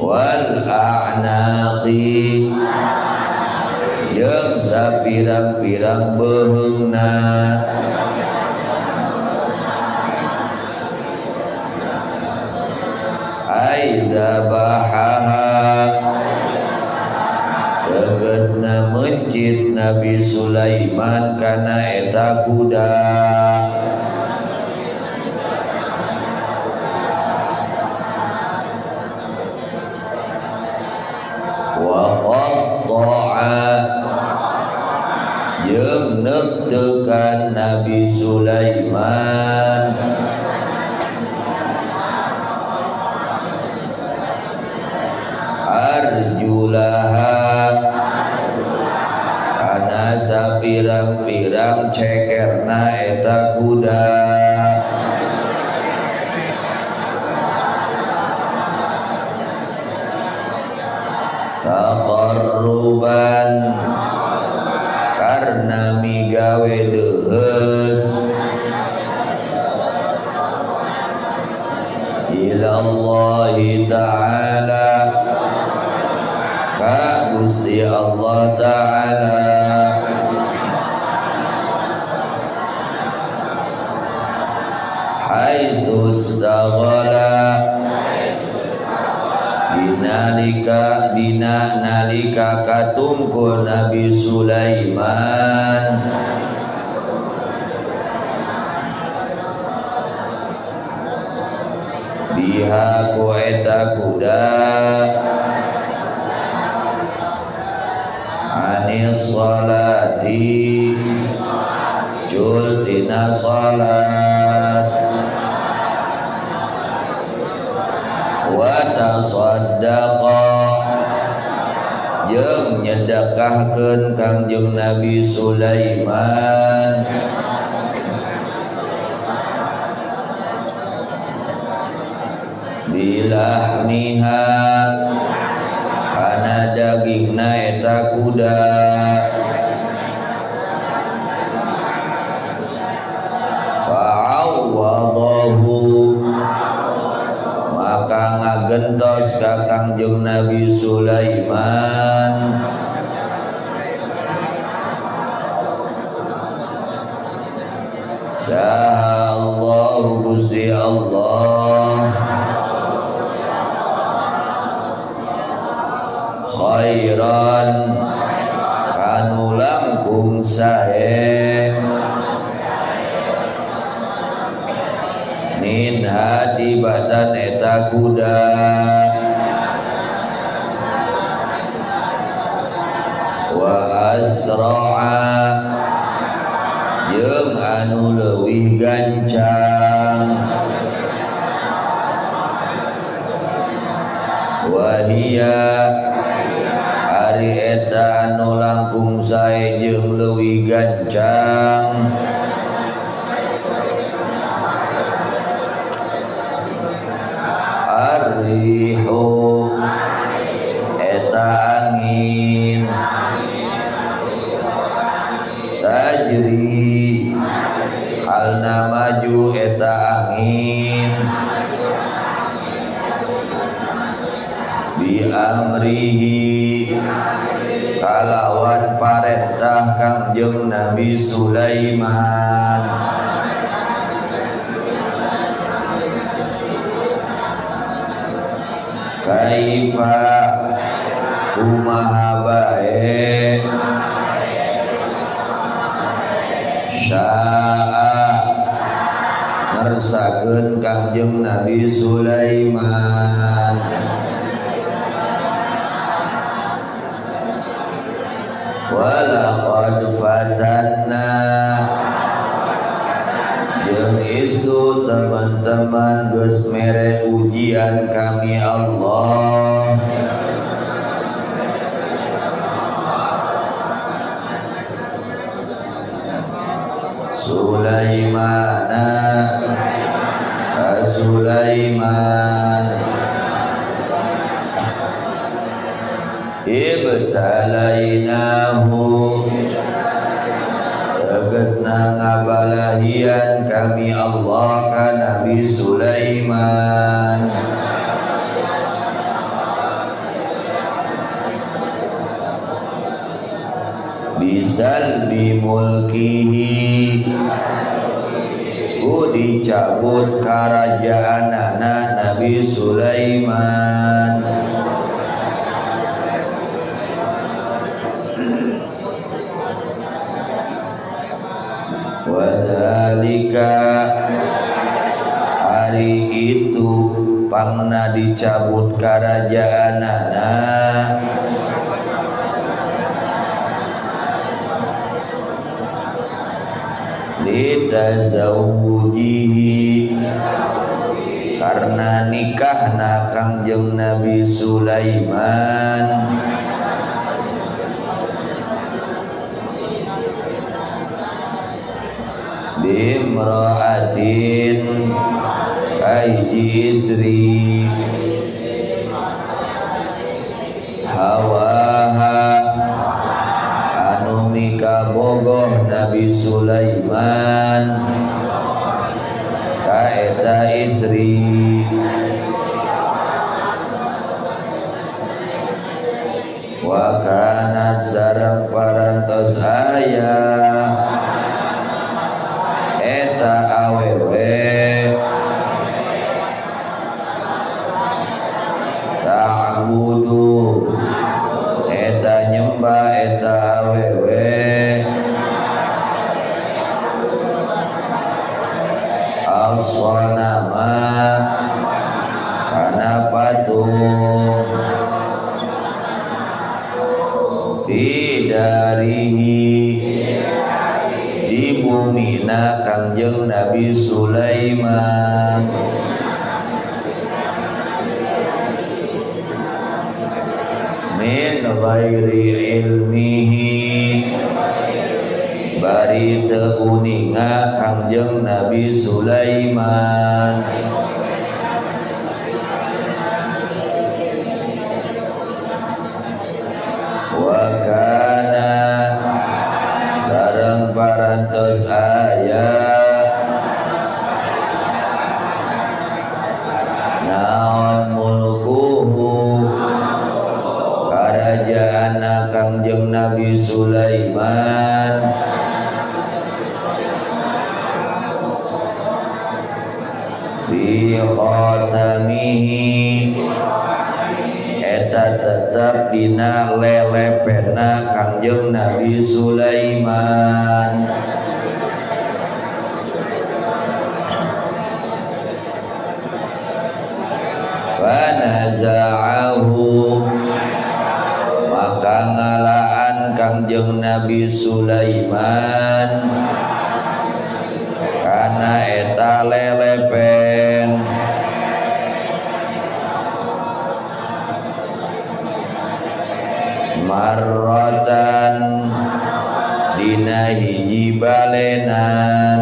wal a'naqi jeung sapirang-pirang beheungna aida bahaha tegasna mencit Nabi Sulaiman kana eta kuda wa qatta'a jeung nektekan Nabi Sulaiman arjulaha kana sapirang-pirang cekerna eta kuda taqarruban karna migawe deuheus ilallahi ta'ala ka Gusti Allah Ta'ala haitsu istaghala nalika katungkul Nabi Sulaiman biha ku eta kuda anis salati jul tina salat wa tasaddaqa jeung nyedekahkeun Kangjeng Nabi Sulaiman bilahmiha kana dagingna eta kuda fa'awadahu maka ngagentos ka Kangjeng Nabi Sulaiman Sya Allah Gusti Allah khairan kanu langkung sae min hati badan eta kuda wa asra'a jeung anu leuwih gancang wa hiya ari eta anu langkung sae jeung leuwih gancang arihu eta angin tajri halna maju eta angin bi amrihi kalawan parentah Kangjeng Nabi Sulaiman kaifa kumaha bae syaa ngersakeun Kangjeng Nabi Sulaiman walaqad fatanna jeung itu teman-teman geus mere ujian kami Allah Sulaiman ibtalainahu tegasna ngabalahian kami Allah ka Nabi Sulaiman bisalbi mulkihi ku dicabut karajaanana Nabi Sulaiman wadhalika hari itu pangna dicabut karajaanana litazawujihi karena nikahna Kangjeng Nabi Sulaiman bimra'atin kaiji isri hawaha anu mika bogoh Nabi Sulaiman kaeta istri wa kanat sareng parantos aya eta awewe ta'budu eta nyembah eta awewe as-sanama kana patung tidarihi di bumina Kangjeng Nabi Sulaiman min ghairi ilmihi bari teu uninga Kangjeng Nabi Sulaiman wa kana sareng parantos aya naon mulkuhu kerajaan Kangjeng Nabi Sulaiman fi khatamihi eta tetap dina lelepena Kangjeng Nabi Sulaiman fanaza'ahu maka ngalaan Kangjeng Nabi Sulaiman kana eta lelepen marratan dina hiji balenan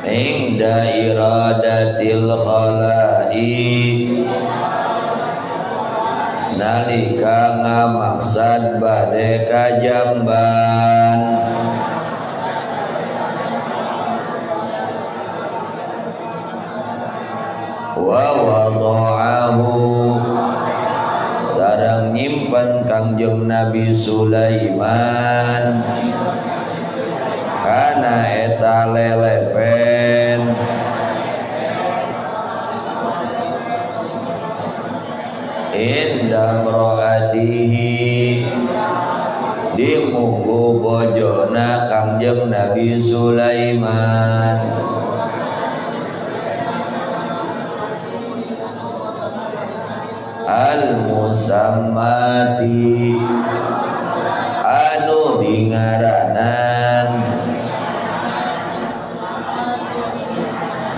ingda iradatil khalai nalika ngamaksad bade kajamban wa wada'ahu sareng nyimpen Kangjeng Nabi Sulaiman kana eta lelepen inda mro'atihi di munggu bojona Kangjeng Nabi Sulaiman al-musammati anu dingaranan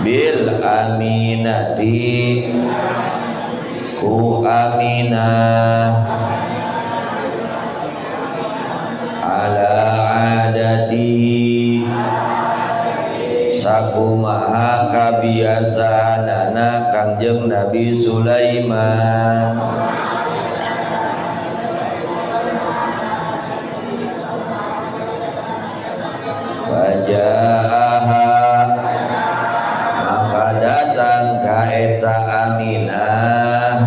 bil aminati ku aminah ala adati sakumaha kabiasaanana Kangjeng Nabi Sulaiman fajaaha maka datang ka eta Aminah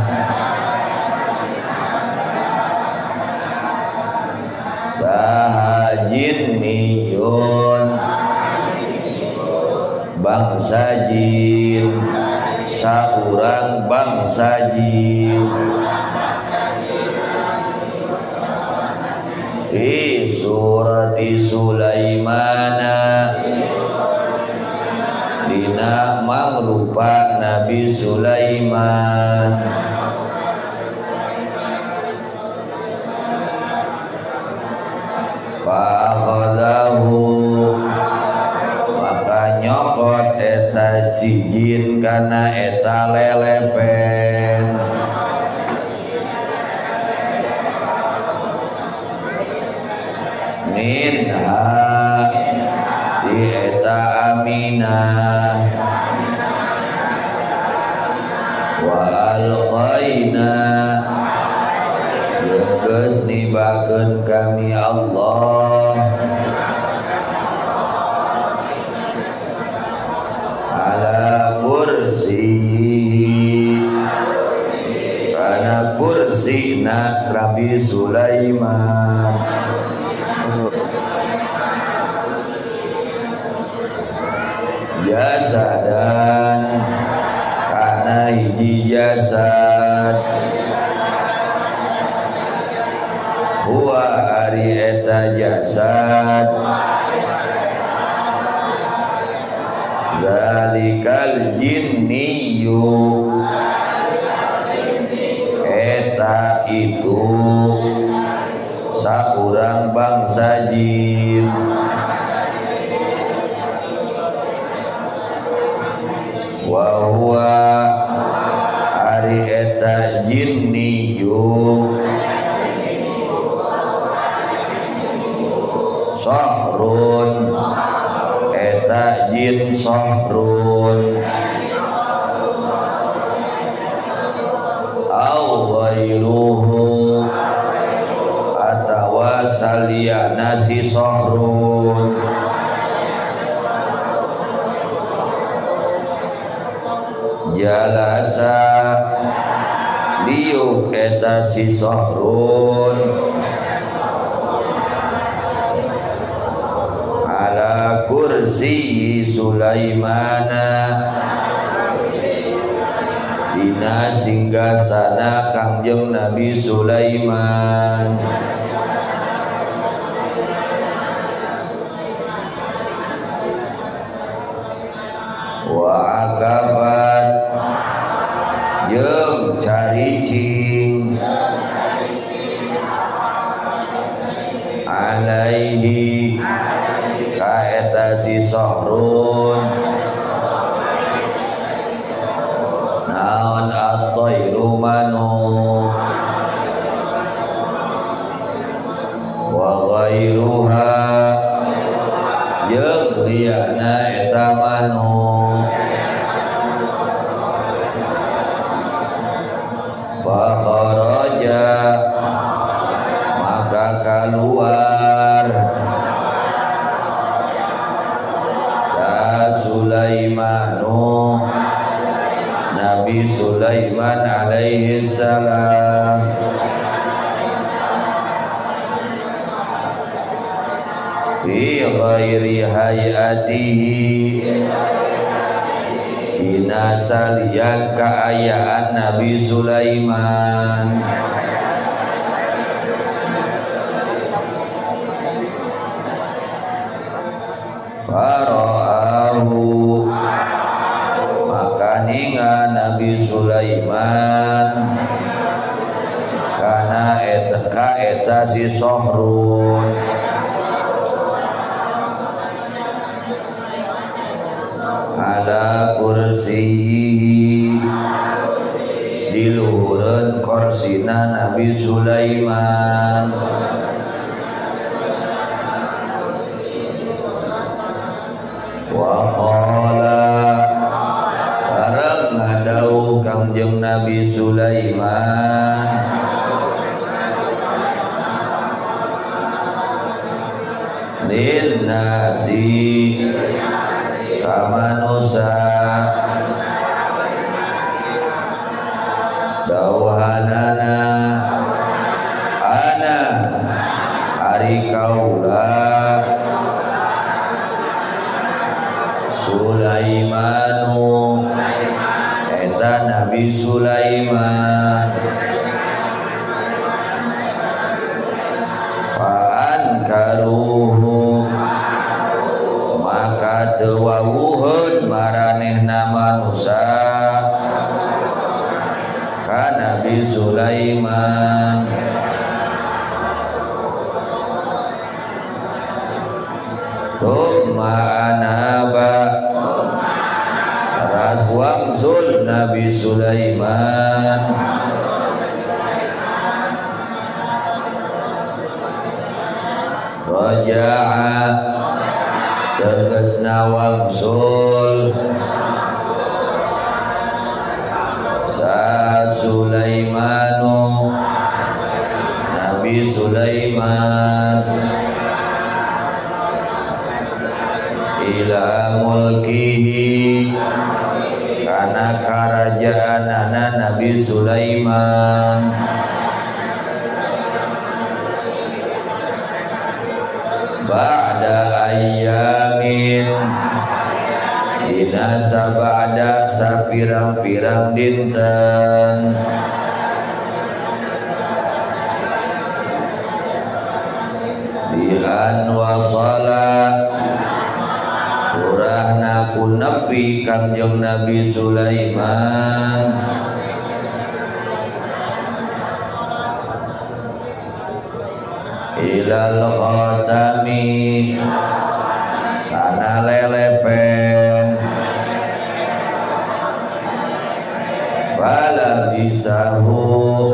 jin saurang bangsa jin fi surati Sulaimana dina mangrupa Nabi Sulaiman fa'akhadahu maka nyokot eta jin kana eta lelepen minha di eta aminah wa alqaina geus nibakeun kami Allah ala kursi kana kursina Nabi Sulaiman jasadan kana hiji jasad huwa ari eta jasad zalikal jinniyu eta itu saurang bangsa jin wa huwa ari eta jinniyu sahrun eta jin sahrun au ghairuhu atawa saliyana si sahrun jalasa liuk eta si sahrun ala kursi Sulaimana dina singgasana Kangjeng Nabi Sulaiman wa akafat jeung caricing alaihi ka eta si sahrun naon at-tayru manuk wa ghairuha jeung liyana eta manuk fa kharaja maka keluar sa Sulaimanu Nabi Sulaiman alaihi salam fi ghairi hayatihi dina salian kaayaan Nabi Sulaiman fara'ahu maka ninga Nabi Sulaiman kana eta si sahrun ala kursi di luhureun korsina Nabi Sulaiman wa qala sareng ngadau Kangjeng Nabi Sulaiman lin nasi kamanusa dauhanana ana ari kaula Sulaimanu Musa ka Nabi Sulaiman Summa anaba ras wangsul Nabi Sulaiman Raja'a tegasna wangsul sa Sulaimanu Nabi Sulaiman ila mulkihi kana karajaanana Nabi Sulaiman ba'da ayyamin dina sabada sapirang-pirang dinten bi'an wasala surahna ku nepi Kangjeng Nabi Sulaiman ilal khatami kana lelepen fala bisahu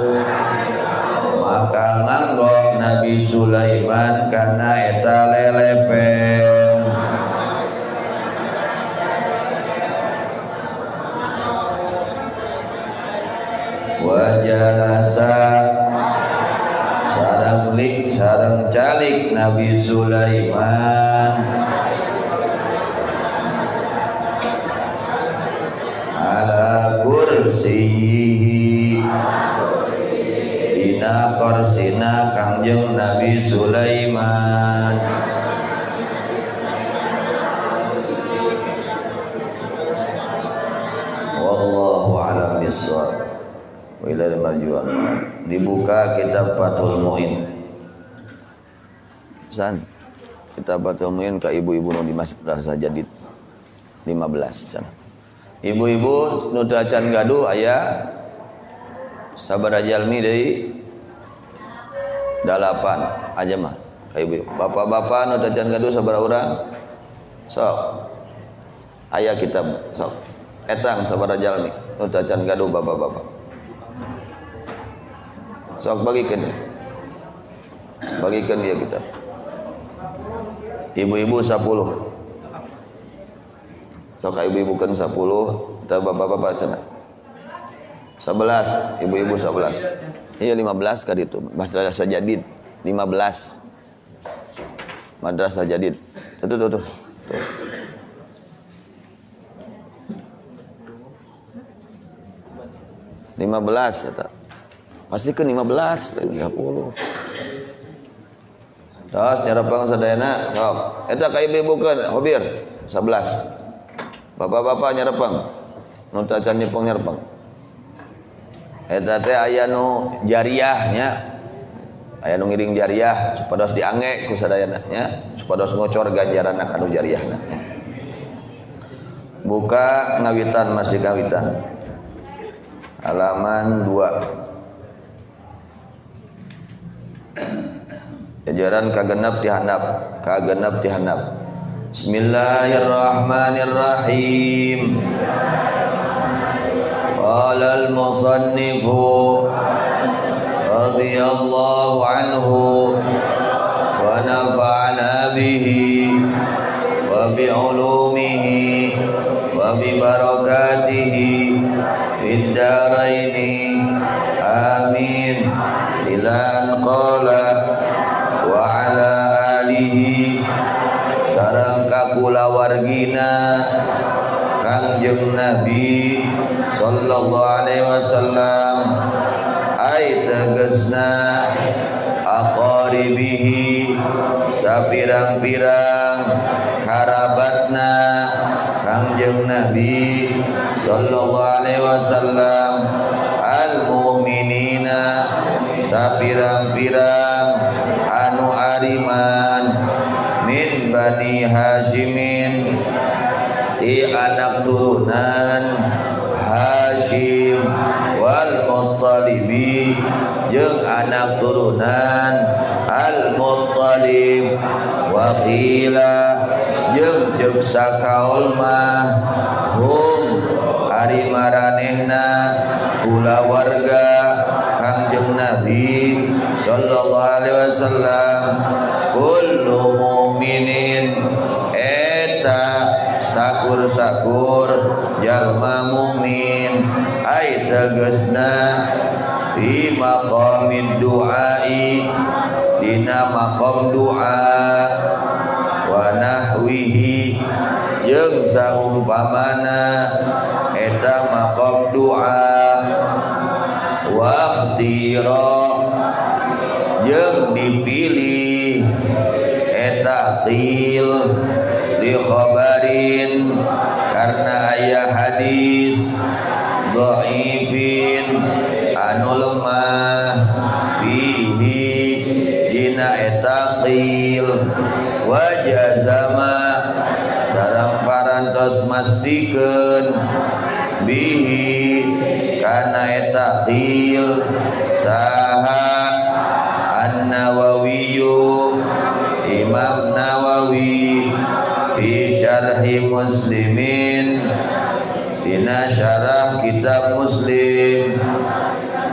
maka nganggok Nabi Sulaiman kana eta lelepen wajalasa sareng calik Nabi Sulaiman ala kursihi dina korsina Kangjeng Nabi Sulaiman wallahu a'lam bishawab. Ilal marjuan dibuka kitab Fathul Muin. San kitab Fathul Muin ka ibu-ibu nu di Masjid Darsa Jadid 15 can. Ibu-ibu nu teu acan gaduh aya sabaraha jalmi deui 8 aja mah ka ibu. Bapak-bapak nu teu acan gaduh sabaraha urang? Sok. Aya kitab sok. Etang sabaraha jalmi nu teu acan gaduh bapak-bapak. Sok bagikan dia kita. Ibu-ibu 10. Sok ibu-ibu kan 10, kita bapak-bapak cenah. 11, ibu-ibu 11. Iya 15 kan itu. Madrasah Jadid 15. Madrasah Jadid. Tuh. 15 eta. Pasti ke 15, 30. Terus nyarapang sadayana, sok. Eta ka ibu-ibu keun hobir 11. Bapak-bapak nyarapang. Nu teu acan nyepeng nyarapang. Eta teh aya nu jariah nya. Aya nu ngiring jariah supados diange ku sadayana nya, supados ngocor ganjaranna kanu jariahna. Buka ngawitan masih ngawitan. Halaman 2. Jajaran kagenep dihandap. Bismillahirrahmanirrahim. Qala al-musannifu radhiyallahu anhu wa nafa'ana bihi wa bi ulumihi wa bi barakatihi fid dharaini amin. Ilan qala wa ala alihi sareng kulawargina Kangjeng Nabi sallallahu alaihi wasallam ai tegasna aqaribihi sapirang-pirang karabatna Kangjeng Nabi sallallahu alaihi wasallam al mu'minina sapirang-pirang anu ariman min Bani Hashimin di anak turunan Hashim wal Muttalibi jeung anak turunan Al Muttalib wa qila jeung ceuk sakaul mah hum ari maranehna kulawarga Kangjeng Nabi sallallahu alaihi wasallam kullu mu'minin eta sakur-sakur jalma mukmin ai tegasna fi maqamid du'ai dina maqam doa wa nahwihi jeung saumpamana eta maqam doa wa ikhtira jeung dipilih eta qil li khabarin karena aya hadis dhaifin anu lemah fihi dina eta qil wa jazama sareng parantos mastikeun bihi kana eta qil saha An-Nawawiyyu Imam Nawawi fi syarhi Muslimin dina syarah kitab Muslim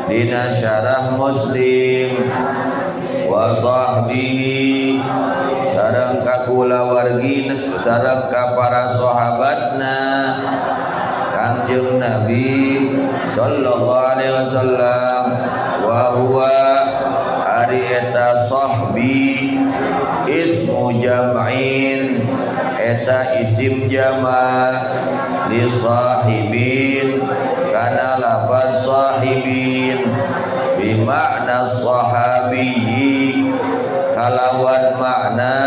dina syarah Muslim wa sahbihi sareng ka kulawargina sareng ka para sahabatna Kangjeng Nabi sallallahu alaihi wasallam wa huwa ari eta sahbi ismu jam'in eta isim jama' li sahibin kana lafaz sahibin bi makna sahabi kalawan makna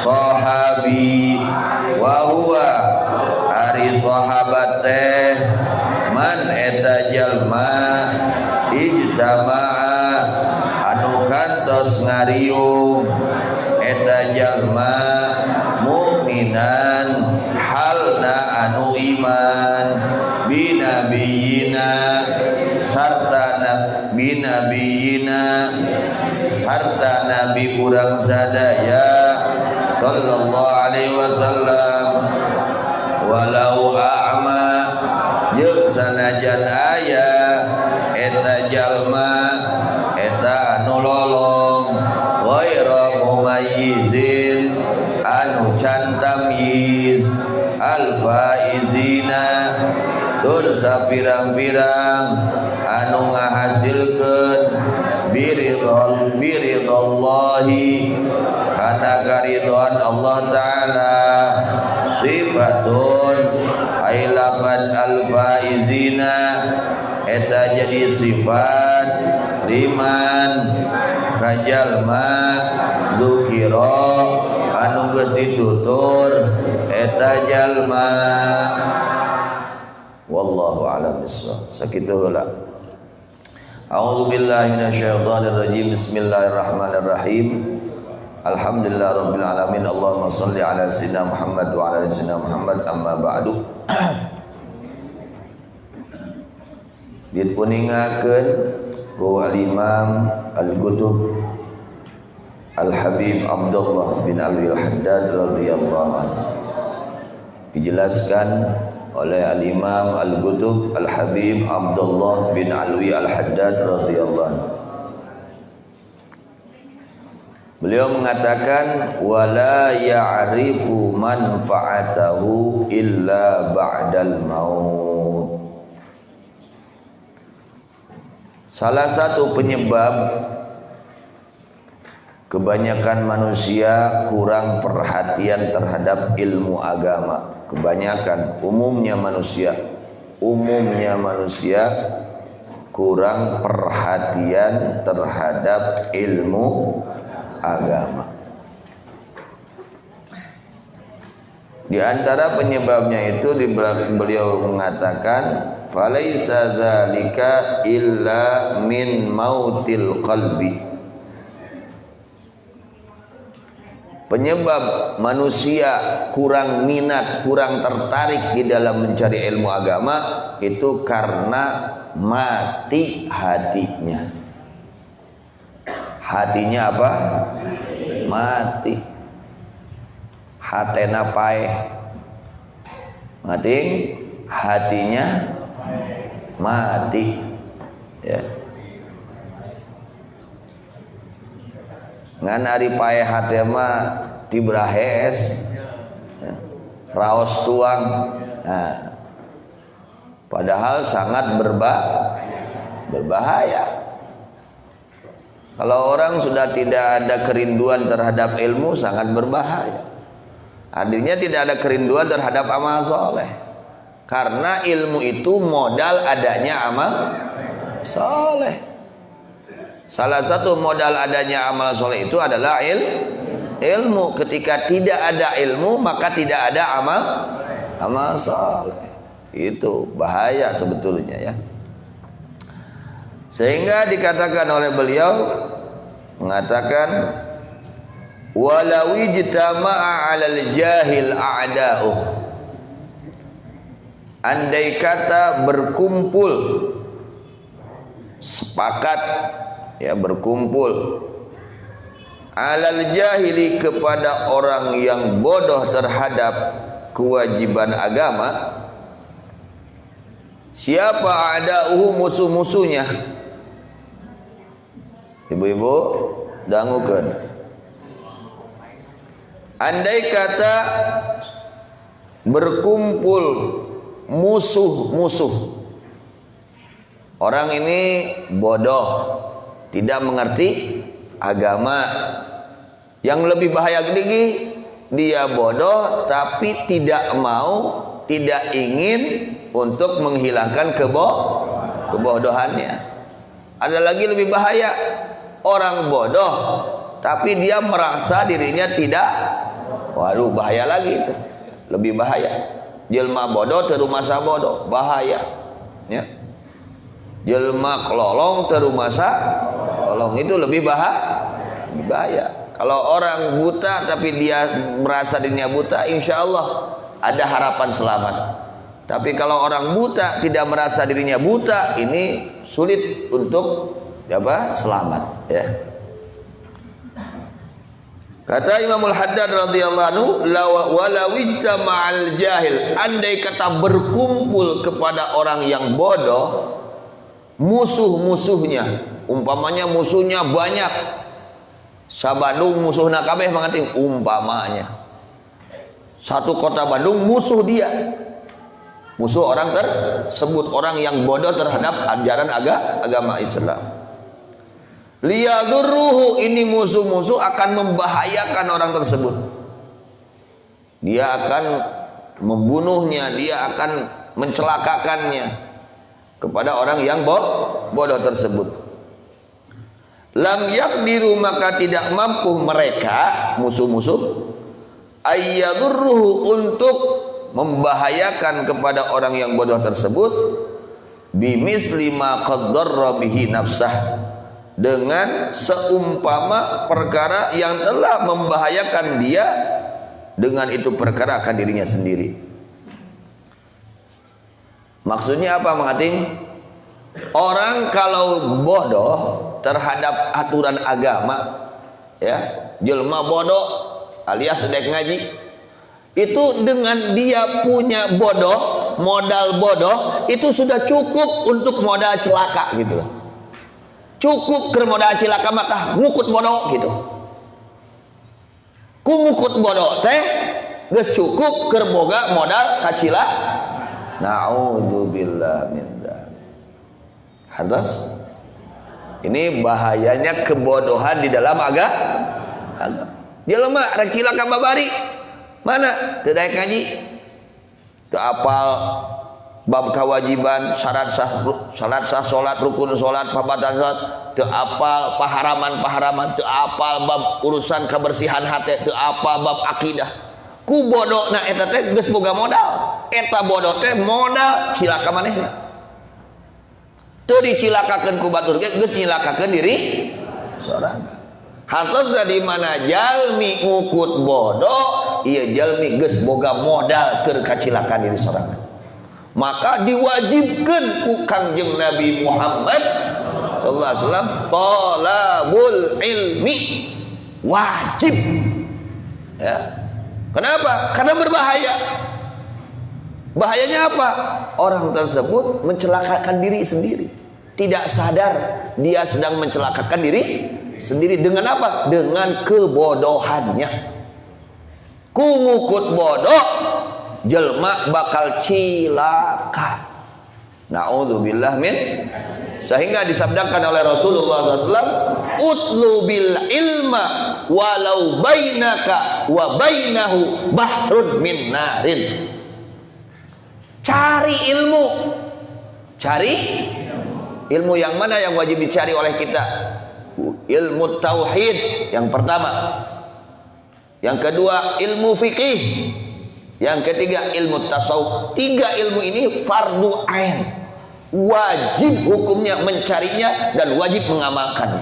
sahabi wa huwa ari sahabat teh man eta jalma ijtama'a anu kantos ngariung eta jalma mukminan halna anu iman binabiyina sarta binabiyina sarta nabi urang sadaya sallallahu alaihi wasallam walau a'ma jeung sanajan aya eta jalma eta anu lolong ghaira mumayyizin anu can tamyiz al faizina tur sapirang-pirang anu ngahasilkeun biridallahi kana karidhoan Allah taala sifatun ailaban al faizina eta jadi sifat liman kajalma dzukira anu geus ditutur eta jalma wallahu a'lam bissawab sakitu heula. A'udzu billahi minasyaitonir rajim. Bismillahirrahmanirrahim. Alhamdulillahirabbil alamin. Allahumma shalli ala sayyidina Muhammad wa ala ali sayyidina Muhammad. Amma ba'du. Dipuningakeun ku al-Imam Al-Qutub Al-Habib Abdullah bin Alwi Al-Haddad radhiyallahu anhu. Dijelaskan oleh Al-Imam Al-Qutub Al-Habib Abdullah bin Alwi Al-Haddad radhiyallahu anhu. Beliau mengatakan wala ya'rifu manfa'atahu illa ba'dal maut. Salah satu penyebab kebanyakan manusia kurang perhatian terhadap ilmu agama. Kebanyakan umumnya manusia kurang perhatian terhadap ilmu agama. Di antara penyebabnya itu beliau mengatakan falaisa dzalika illa min mautil qalbi. penyebab manusia kurang minat, kurang tertarik di dalam mencari ilmu agama itu karena mati hatinya. Hatinya apa? Mati. Hatena pae. Mati, hatinya mati. Ya. Ngan ari pae hate mah tibrahes ya, raos tuang. Nah, padahal sangat berbahaya. Kalau orang sudah tidak ada kerinduan terhadap ilmu, sangat berbahaya. Artinya tidak ada kerinduan terhadap amal soleh. Karena ilmu itu modal adanya amal soleh. Salah satu modal adanya amal soleh itu adalah ilmu. Ketika tidak ada ilmu, maka tidak ada amal soleh. Itu bahaya sebetulnya ya. Sehingga dikatakan oleh beliau, mengatakan walau ijtama'a 'alal jahil a'da'u, andai kata berkumpul, sepakat ya, berkumpul 'alal jahili kepada orang yang bodoh terhadap kewajiban agama. Siapa a'da'uhu? Musuh-musuhnya. Ibu-ibu dangukeun. Andai kata berkumpul musuh-musuh, orang ini bodoh, tidak mengerti agama. Yang lebih bahaya lagi, dia bodoh tapi tidak mau, tidak ingin untuk menghilangkan kebodohannya. Ada lagi lebih bahaya, orang bodoh tapi dia merasa dirinya tidak. Waduh, bahaya lagi itu. Lebih bahaya. Jelma bodoh teru masa bodoh, bahaya. Ya. Jelma kelolong teru masa kelolong, itu lebih bahaya. Kalau orang buta tapi dia merasa dirinya buta, insya Allah ada harapan selamat. Tapi kalau orang buta tidak merasa dirinya buta, ini sulit untuk selamat ya. Kata Imamul Haddad radhiyallahu anhu, walau ijtama'al jahil, andai kata berkumpul kepada orang yang bodoh musuh-musuhnya, umpamanya musuhnya banyak, sabandung musuhna kabeh mangating, umpamanya satu kota Bandung musuh dia, musuh orang tersebut, orang yang bodoh terhadap ajaran agama Islam. Liyadurruhu, ini musuh-musuh akan membahayakan orang tersebut. Dia akan membunuhnya, dia akan mencelakakannya kepada orang yang bodoh tersebut. Lam yaqdiru, maka tidak mampu mereka musuh-musuh ayyadurruhu, untuk membahayakan kepada orang yang bodoh tersebut, bimisli ma qaddarra bihi nafsah, dengan seumpama perkara yang telah membahayakan dia dengan itu perkara akan dirinya sendiri. Maksudnya apa mengating? Orang kalau bodoh terhadap aturan agama ya, jelma bodoh alias sedek ngaji, itu dengan dia punya bodoh, modal bodoh itu sudah cukup untuk modal celaka gitu. Cukup ke modal cilaka maka ngukut bodoh gitu. Ku ngukut bodoh teh geus cukup keur boga modal kacila. Naudzubillah min dzalik. Hadas. Ini bahayanya kebodohan di dalam agama. Jelema rek cilaka babari. Mana? Teu daek ngaji. Teu apal bab kewajiban, syarat sah salat, rukun salat, pabatan salat, teu apal paharaman, teu apal bab urusan kebersihan hati, teu apal bab akidah. Ku bodona eta teh geus boga modal. Eta bodoh teh modal cilaka manehna. Teu dicilakakeun ku batur ge geus nyilakakeun diri sorangan. Hartosna di mana jalmi ngukut bodoh, iya jalmi geus boga modal keur kacilakan diri sorangan. Maka diwajibkan ku Kangjeng Nabi Muhammad sallallahu alaihi wasallam talabul ilmi, wajib. Ya. Kenapa? Karena berbahaya. Bahayanya apa? Orang tersebut mencelakakan diri sendiri. Tidak sadar dia sedang mencelakakan diri sendiri. Dengan apa? Dengan kebodohannya. Ku ngukut bodoh, jelma bakal cilaka. Na'udzubillah min. Sehingga disabdakan oleh Rasulullah SAW, utlu bil ilma walau bainaka wa bainahu bahrun min narin. Cari ilmu. Cari ilmu yang mana yang wajib dicari oleh kita? Ilmu tauhid yang pertama. Yang kedua ilmu fikih. Yang ketiga ilmu tasawuf. 3 ilmu ini fardu ain. Wajib hukumnya mencarinya dan wajib mengamalkannya.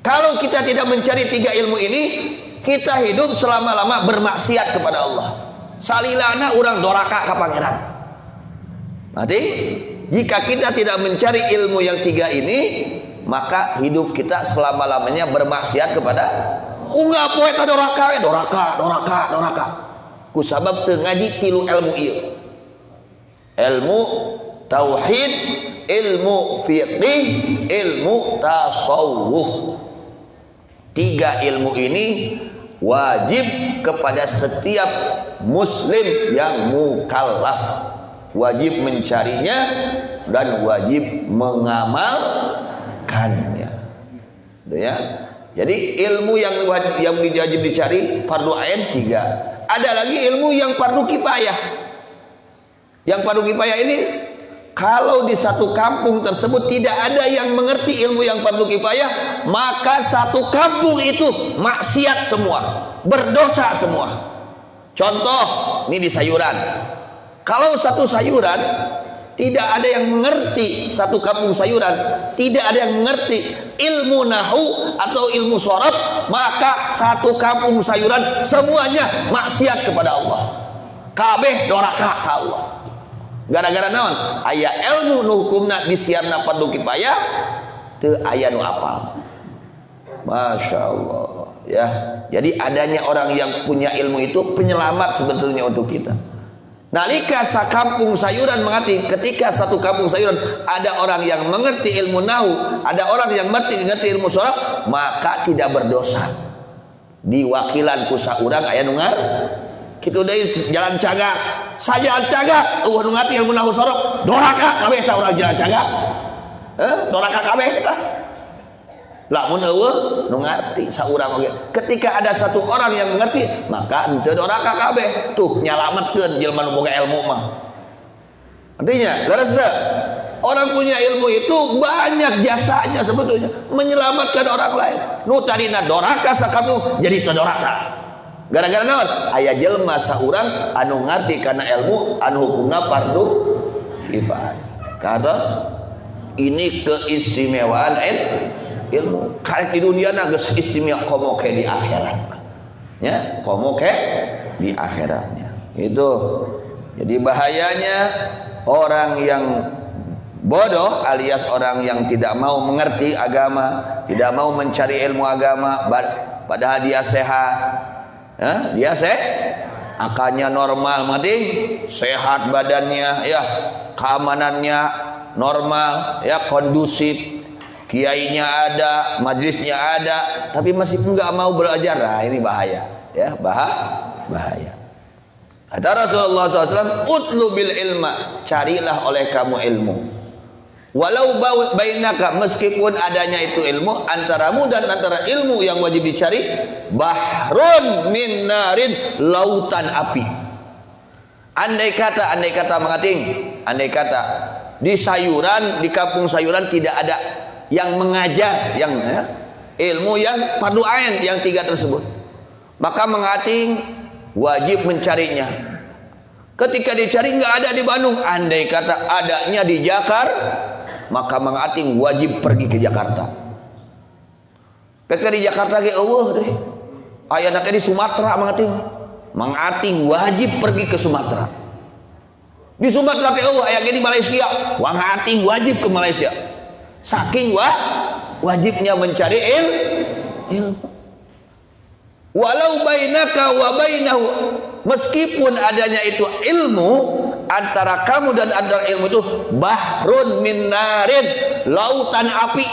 Kalau kita tidak mencari 3 ilmu ini, kita hidup selama-lama bermaksiat kepada Allah. Salilana orang doraka ka pangeran. Berarti jika kita tidak mencari ilmu yang 3 ini, maka hidup kita selama-lamanya bermaksiat kepada unggah poe ta doraka. Ku sabab teu ngaji 3 ilmu ieu. Ilmu tauhid, ilmu fiqih, ilmu tasawuf. 3 ilmu ini wajib kepada setiap muslim yang mukallaf, wajib mencarinya dan wajib mengamalkannya. Ya. Jadi ilmu yang wajib dicari fardu ain 3. Ada lagi ilmu yang fardu kifayah. Yang fardu kifayah ini kalau di satu kampung tersebut tidak ada yang mengerti ilmu yang fardu kifayah, maka satu kampung itu maksiat semua, berdosa semua. Contoh, ini di sayuran. Kalau satu sayuran tidak ada yang mengerti, satu kampung sayuran tidak ada yang mengerti ilmu nahu atau ilmu sorof, maka satu kampung sayuran semuanya maksiat kepada Allah. Kabeh doraka ka Allah. Gara-gara naon? Aya ilmu nu hukumna disiarna fardu kifayah, teu aya nu apal. Masya Allah, ya. Jadi adanya orang yang punya ilmu itu penyelamat sebetulnya untuk kita. Nalika sakampung sayuran mengerti, ketika satu kampung sayuran ada orang yang mengerti ilmu nahu, ada orang yang mengerti ilmu sorof, maka tidak berdosa. Diwakilan ku saurang aya nu ngar kitu deui jalan cagak, sajalan cagak nu ngerti ilmu nahu sorof, doraka kabeh tah urang jalan cagak. Doraka kabeh kita. Lamun eueuh nu ngarti saurang oge. Ketika ada satu orang yang mengerti, maka henteu doraka kabeh. Tuh nyalametkeun jelema nu boga ilmu mah. Artinya, leresna orang punya ilmu itu banyak jasanya sebetulnya menyelamatkan orang lain. Nu tadina doraka sakamu jadi teu doraka. Gara-gara naon? Aya jelema saurang anu ngarti kana ilmu anu hukumna fardu kifayah. Kados ini keistimewaan ilmu. Karek di dunia na geus istimewa komo ke di akhirat. Ya, komo ke di akhiratnya. Itu. Jadi bahayanya orang yang bodoh alias orang yang tidak mau mengerti agama, tidak mau mencari ilmu agama, padahal dia sehat. Dia akalnya normal, mati sehat badannya, ya keamanannya normal, ya kondusif, kiainya ada, majlisnya ada, tapi masih enggak mau belajar. Nah, ini bahaya, ya bahaya. Kata Rasulullah SAW, utlu bil ilma, carilah oleh kamu ilmu. Walau bainaka, meskipun adanya itu ilmu antaramu dan antara ilmu yang wajib dicari, bahrun min narin, lautan api. Andai kata mengating, andai kata di sayuran, di kampung sayuran tidak ada yang mengajar yang ilmu yang fardu ain yang 3 tersebut, maka mengating wajib mencarinya. Ketika dicari nggak ada di Bandung, andai kata adanya di Jakarta, maka mengating wajib pergi ke Jakarta. Peka di Jakarta ge eueuh deh. Aya nanti di Sumatera mengating wajib pergi ke Sumatera. Di Sumatera teh eueuh aya ge di Malaysia, mengating wajib ke Malaysia. Saking wajibnya mencari ilmu. Walau bainaka wa bainahu, meskipun adanya itu ilmu, antara kamu dan antara ilmu itu bahrun min narin, lautan api.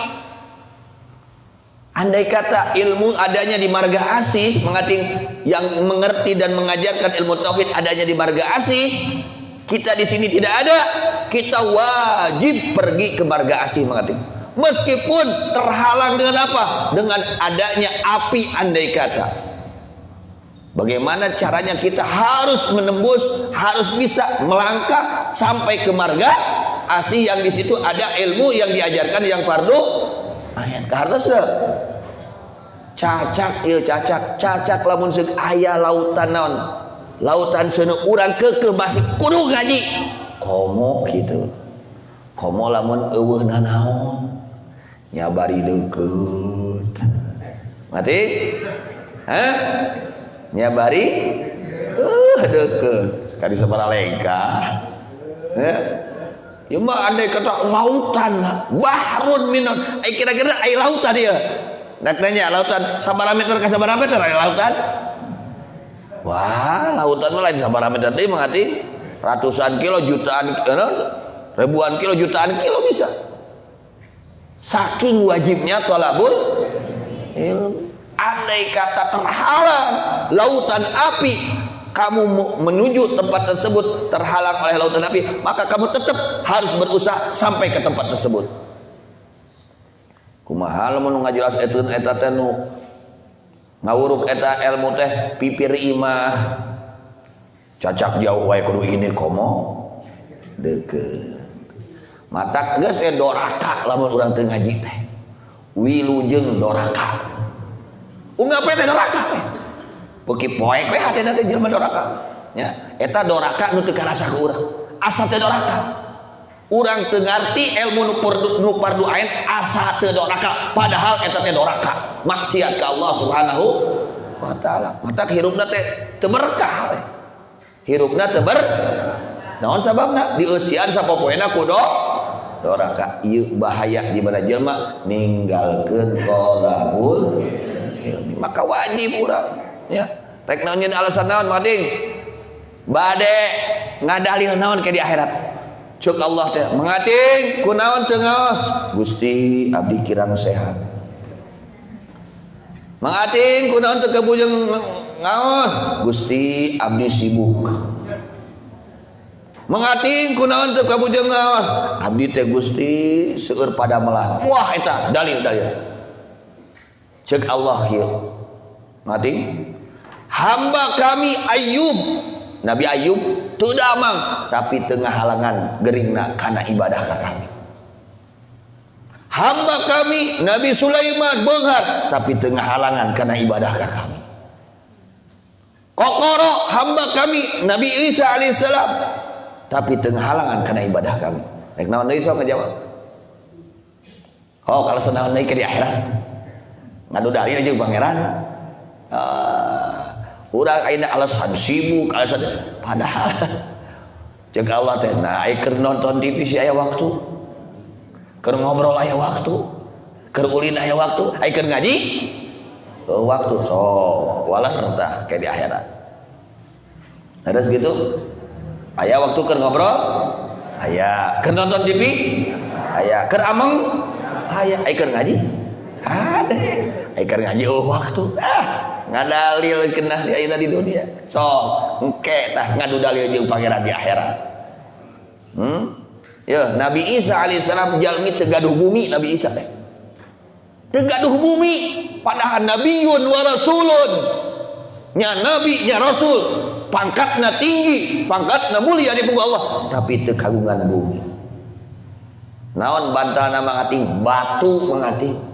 Andai kata ilmu adanya di marga asih, mengating yang mengerti dan mengajarkan ilmu tauhid adanya di marga asih, kita di sini tidak ada, kita wajib pergi ke marga asih mengating. Meskipun terhalang dengan apa? Dengan adanya api andai kata. Bagaimana caranya kita harus menembus, harus bisa melangkah sampai ke marga asih yang di situ ada ilmu yang diajarkan yang fardu ain. Karena cacak lamun seuk aya lautan naon, lautan seuneu urang keukeuh masih kudu ngaji. Komo kitu. Komo lamun eueuhna naon? Nyabari deukeut. Ngerti? Hah? Nyabari deket kali Sabaralengka ya mah andai kata lautan bahrun minon kira-kira air lautan dia nak nanya lautan sabaraha meter ka sabaraha meter air lautan wah lautan mah lain sabaraha meter teh mangati ratusan kilo jutaan ribuan kilo jutaan kilo bisa saking wajibnya thalabul ilmu. Andai kata terhalang lautan api, kamu menuju tempat tersebut terhalang oleh lautan api, maka kamu tetap harus berusaha sampai ke tempat tersebut. Kumaha lamun ngajelas eta teh nu ngawuruk eta ilmu teh pipir imah cacak jauh wae kudu ini komo deukeut. Matak geus doraka lamun urang teu ngaji teh. Wilujeng doraka. Unggape teh doraka we. Beuki poek we hatena teh jelema doraka. Ya, eta doraka nu teu karasa ka urang. Asa teh doraka. Urang teu ngarti ilmu nu fardu ain asa teu doraka, padahal eta teh doraka. Maksiat ka Allah Subhanahu wa taala. Matak hirupna teh teu berkah we. Hirupna teu naon sababna? Dieusian sapopoena ku doraka. Ieu bahaya di mana jelema ninggalkeun thalabul ilmi. Maka wajib urang ya rek naon alasan naon mading bade ngadalil naon ke di akhirat cuk Allah teh mengating kunaon teu ngaos Gusti abdi kirang sehat mengating kunaon teu kabujeng ngaos Gusti abdi sibuk mengating kunaon teu kabujeng ngaos abdi teh Gusti seueur padamelan wah eta dalil cek Allah kieu ngading hamba kami Ayub Nabi Ayub teu damang tapi tengah halangan geringna kana ibadah ka kami hamba kami Nabi Sulaiman beunghar tapi tengah halangan kana ibadah ka kami kokoro hamba kami Nabi Isa alaihissalam tapi tengah halangan kana ibadah kami rek naon deui sok ngajawab oh kalau senaon deui ke di akhirat ngadu dalil aja pangeran urang ayeuna alasan sibuk alasan padahal ceuk Allah teh nah keur nonton TV si aya waktu keur ngobrol aya waktu keur ulin aya waktu keur ngaji waktu sok walah tah kayak di akhirat ada segitu aya waktu keur ngobrol aya keur nonton TV aya keur ameng aya keur ngaji ada keur ngaji waktu ngadalil kenah di ayeuna di dunia sok engke tah ngadu dalil jeung pangeran di akhirat ya Nabi Isa alaihissalam jalmi teu gaduh bumi Nabi Isa teh teu gaduh bumi padahal nabiyyun wa rasulun nya nabi nya rasul pangkatna tinggi pangkatna mulia di punggung Allah tapi teu kagungan bumi naon bantahna mangating batu mangating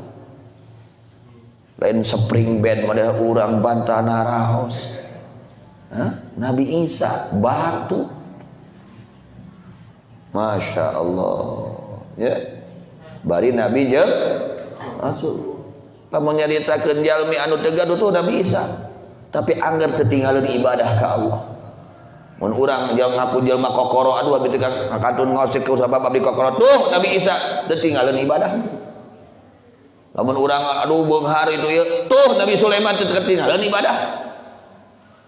lain spring bed model urang bantana raos Nabi Isa batu Masya Allah ya bari Nabi jeung Rasul Lamun nyaritakeun jalmi anu teu gaduh tuh udah bisa. Tapi anggar tertinggalan ibadah ke Allah. Mun urang jeung ngaku jelma kokoro aduh abdi teh kakantun ngosek ku sabab abdi kokoro tuh Nabi Isa tertinggalan ibadah. Lamun urang aduh beunghar itu ya tuh Nabi Sulaiman teu tertinggalan ibadah.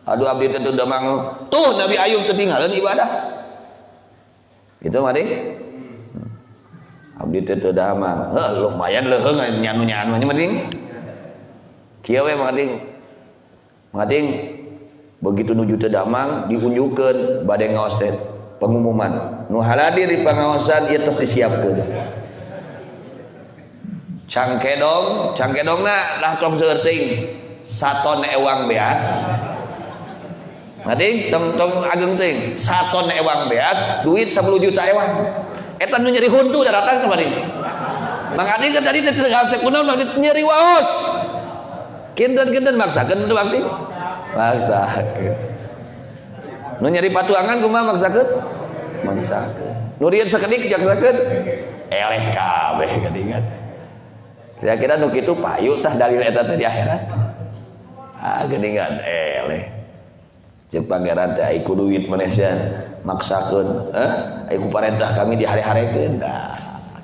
Aduh abdi teh teu damang tuh Nabi Ayub tertinggalan ibadah. Gitu mah ding. Abdi teh teu damang. Heuh lumayan leuheung nyanu-nyanu nya mending. Kieu we mah ding. Ngading begitu nuju teu damang diunjukkeun bade ngaos teh pengumuman nu haladir di pangaosan ieu tos disiapkeun cangkedongna lah tong seueuting saton ewang beas ngading tong ageng teuing saton ewang beas duit 10 juta ewang eta nu nyeri huntu da datang ka mading mangading kan tadi teh gaos kunaon nyeri waos kinten-kinten maksakeun teu bakti maksakeun nu nyeri patuangan kumaha maksakeun nu rieun sakedik jaksakeun eleh kabeh geuningan kira-kira nu kitu payu tah dalil eta teh di akhirat geuningan eleh ceuk pangeran teh ai ku duit maneh sian maksakeun ai ku parentah kami dihare-harekeun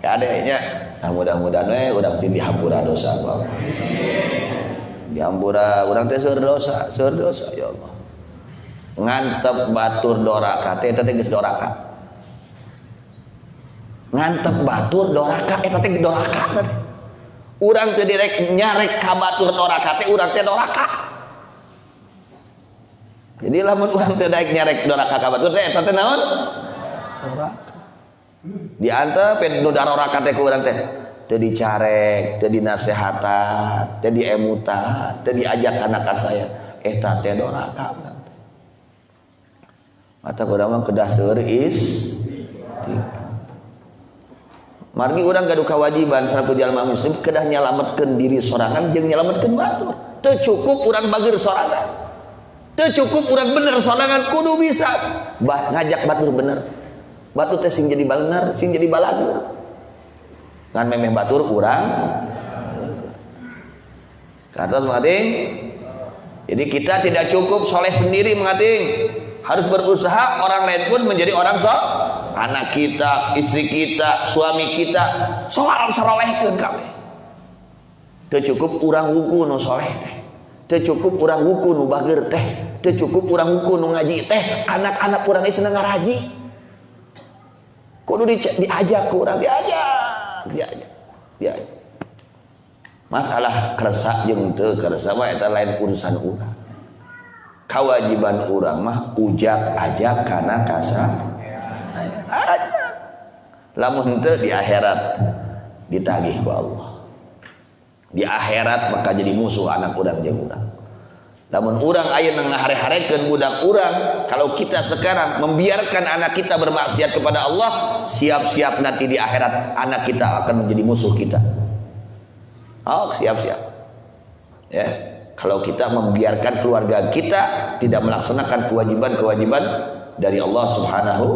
kadenya mudah-mudahan we urang sing dihampura dosa ku Allah diampura urang teh seueur dosa ya Allah ngantep batur doraka teh eta teh geus doraka ngantep batur doraka eta teh doraka teh urang teh direk nyarek ka batur doraka teh urang teh doraka jadi lamun urang teh daek nyarek doraka ka batur teh eta teh naon doraka diantep nu doraka teh ku urang teh teu dicarek, teu dinasehatan, teu diemutan, teu diajak kana ka saya. Eta teh doraka. Mata urang mah kedah seueur margi urang gaduh kawajiban saraku jalma muslim kedah nyalametkeun diri sorangan jeung nyalametkeun batur. Teu cukup urang bageur sorangan. Teu cukup urang bener sorangan kudu bisa ngajak batur bener. Batur teh sing jadi bener, sing jadi balageur. Kan memeh batur urang kata mengating. Jadi kita tidak cukup soleh sendiri mengating, harus berusaha orang lain pun menjadi orang soleh. Anak kita, istri kita, suami kita soal sarolehkeun kabeh. Teu cukup urang wuku nu soleh teh, teu cukup urang wuku nu bageur teh, teu cukup urang wuku nu ngaji teh, anak-anak urang geus seneng ngaraji. Kudu diajak ku urang diajak. Masalah kersa jeung teu kersa mah eta lain urusan urang. Kewajiban urang mah ujak ajak kana kasa ajak. Lamun teu di akhirat ditagih ku Allah. Di akhirat maka jadi musuh anak urang jeung urang. Lamun urang ayeuna ngahare-harekeun budak urang, kalau kita sekarang membiarkan anak kita bermaksiat kepada Allah, siap-siap nanti di akhirat anak kita akan menjadi musuh kita. Oh, siap-siap. Ya, kalau kita membiarkan keluarga kita tidak melaksanakan kewajiban-kewajiban dari Allah Subhanahu,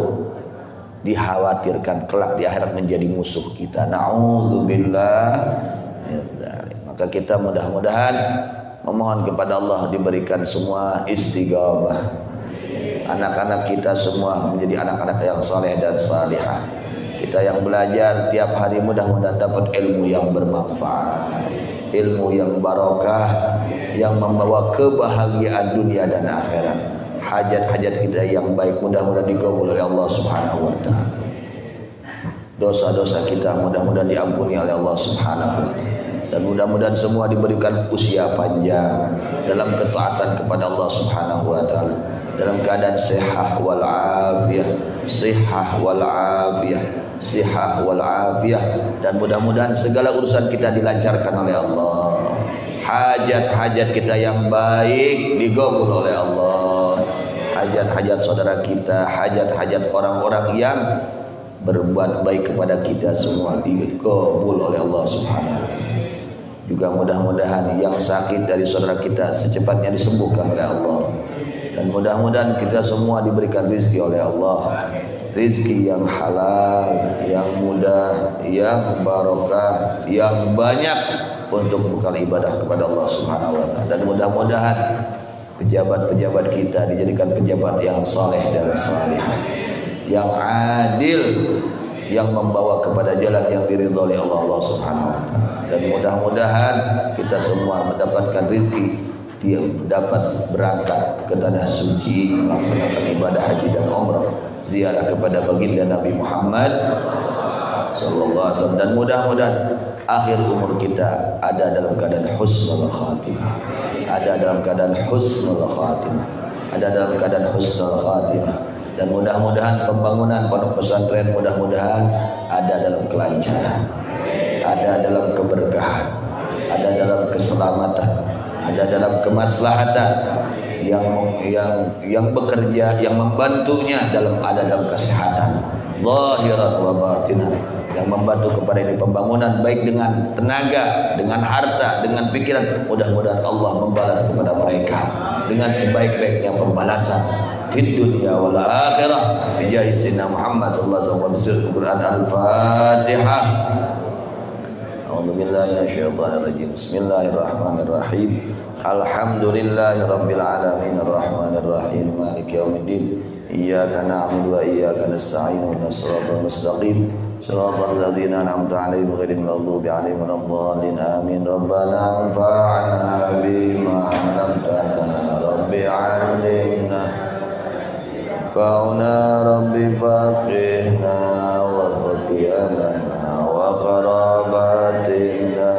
dikhawatirkan kelak di akhirat menjadi musuh kita. Na'udzubillah. Maka kita mudah-mudahan memohon kepada Allah diberikan semua istiqamah. Anak-anak kita semua menjadi anak-anak yang saleh dan salihah. Kita yang belajar tiap hari mudah-mudahan dapat ilmu yang bermanfaat, ilmu yang barokah, yang membawa kebahagiaan dunia dan akhirat. Hajat-hajat kita yang baik mudah-mudahan dikabul oleh Allah Subhanahu wa taala. Dosa-dosa kita mudah-mudahan diampuni oleh Allah Subhanahu wa taala. Dan mudah-mudahan semua diberikan usia panjang dalam ketaatan kepada Allah Subhanahu wa taala, dalam keadaan sehat wal afiyah, sehat wal afiyah, sehat wal afiyah, dan mudah-mudahan segala urusan kita dilancarkan oleh Allah. Hajat-hajat kita yang baik dikabul oleh Allah. Hajat-hajat saudara kita, hajat-hajat orang-orang yang berbuat baik kepada kita semua dikabul oleh Allah Subhanahu wa taala. Juga mudah-mudahan yang sakit dari saudara kita secepatnya disembuhkan oleh Allah. Dan mudah-mudahan kita semua diberikan rezeki oleh Allah. Rezeki yang halal, yang mudah, yang barokah, yang banyak. untuk bekal ibadah kepada Allah Subhanahu wa taala. Dan mudah-mudahan pejabat-pejabat kita dijadikan pejabat yang saleh dan salihah, yang adil, yang membawa kepada jalan yang diridhoi oleh Allah Subhanahu wa taala. Dan mudah-mudahan kita semua mendapatkan rezeki, dia dapat berangkat ke tanah suci melaksanakan ibadah haji dan umrah, ziarah kepada baginda Nabi Muhammad sallallahu alaihi wasallam. Dan mudah-mudahan akhir umur kita ada dalam keadaan husnul khatimah, ada dalam keadaan husnul khatimah, ada dalam keadaan husnul khatimah. Dan mudah-mudahan pembangunan pondok pesantren mudah-mudahan ada dalam kelancaran, ada dalam keberkahan, ada dalam keselamatan, ada dalam kemaslahatan, yang bekerja, yang membantunya ada dalam kesehatan zahiran wa batinan, yang membantu kepada ini pembangunan baik dengan tenaga, dengan harta, dengan pikiran. Mudah-mudahan Allah membalas kepada mereka dengan sebaik-baiknya pembalasan fid dunya wal akhirah bi jahi sayyidina Muhammad sallallahu alaihi wasallam. Quran Al-Fatihah. A'udzu billahi minasyaitonir rajim. Bismillahirrahmanirrahim. Alhamdulillahi rabbil alamin arrahmanir rahim maliki yaumiddin. Iyyaka na'budu wa iyyaka nasta'in ihdinas siratal mustaqim siratal ladzina an'amta 'alaihim ghairil maghdubi 'alaihim waladdallin amin. Rabbana anfa'na bima 'allamtana rabbi 'allimna fa'na rabbi faqihna wa faqihna wa qarabatina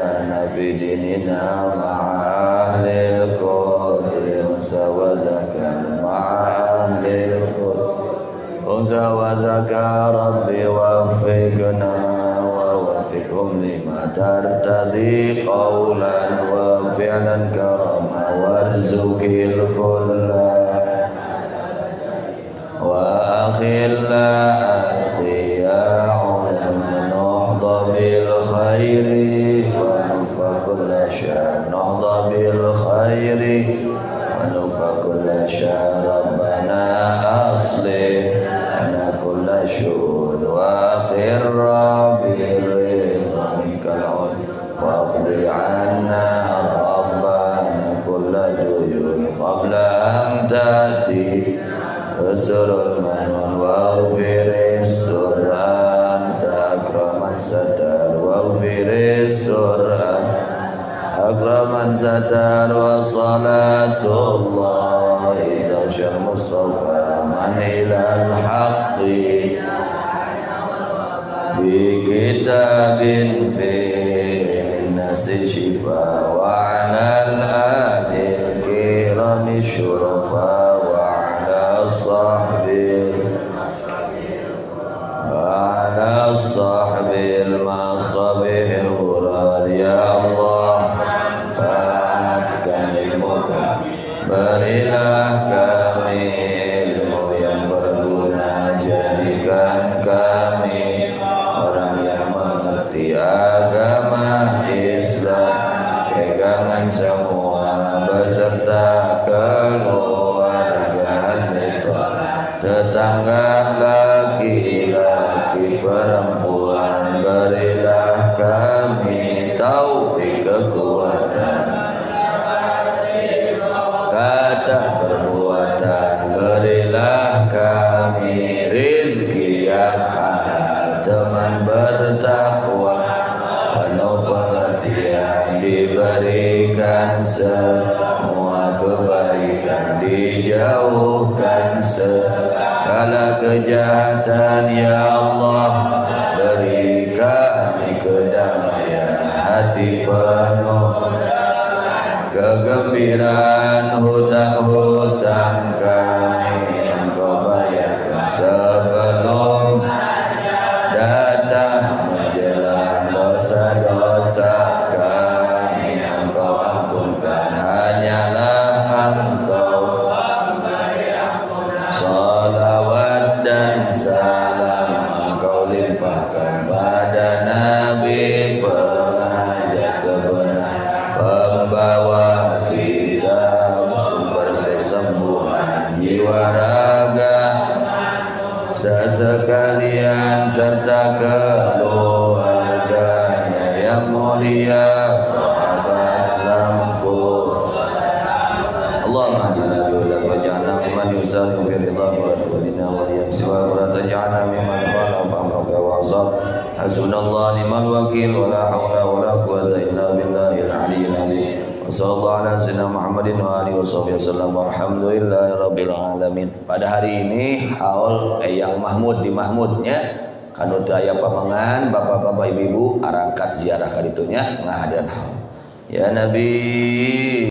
fi dinina ma'a ahlil qadri sawadaka ma'a ahlil Unza wa zaka rabbi waffiqna wa waffiqhum lima tartadi qawlan wa fi'lan karama warzuqil kulla wa akhilla atqiya ulama nuhda bil khairi wa nufa kulla syar nuhda bil khairi wa nufa kulla syar rabbana aslih syun wa qirra birridha minkal wa qdi anna rabbana kulla duyun qabla an tati rusulul manun wa firis suran akraman sadar wa firis suran akraman sadar wa salatullah idashal mustafa man ilal haqqi bi kitabin fi nasi shifa wa alal adil kirami syurafa wa ala sahbil masabihil ghurar. Ya Allah fatkan ilmuka, berilah kami ilmu yang berguna, jadikan kami orang yang mengerti agama Islam, pegangan semua beserta keluarga kita, tetangga laki-laki perempuan. Berilah kami taufik kekuatan kata perbuatan, berilah kami rizki yang halal, teman bertakwa, penuh pengertian, diberikan semua kebaikan, dijauhkan segala kejahatan. Ya Allah, beri kami kedamaian hati penuh kegembiraan, hutang-hutang kami Engkau bayarkan sebelum datang menjelang, dosa-dosa kami Engkau ampunkan, hanyalah Engkau salawat dan salam Engkau limpahkan pada Nabi pengajar kebenaran, pembawa kitab, sumber kesembuhan jiwa raga sesekalian serta keluarganya yang mulia. نسألك في رضاك ولا تولنا وليا سواك ولا تجعلنا ممن خالف أمرك وعصاك حسبنا الله نعم الوكيل ولا حول ولا قوة إلا بالله العلي العظيم وصلى الله على sayyidina Muhammadin wa alihi wasallam walhamdulillahi rabbil alamin. Pada hari ini haul yang Mahmud di Mahmudnya kanu teu aya pamangan bapak-bapak ibu-ibu arangkat ziarah ka ditunya ngahadiran haul ya Nabi.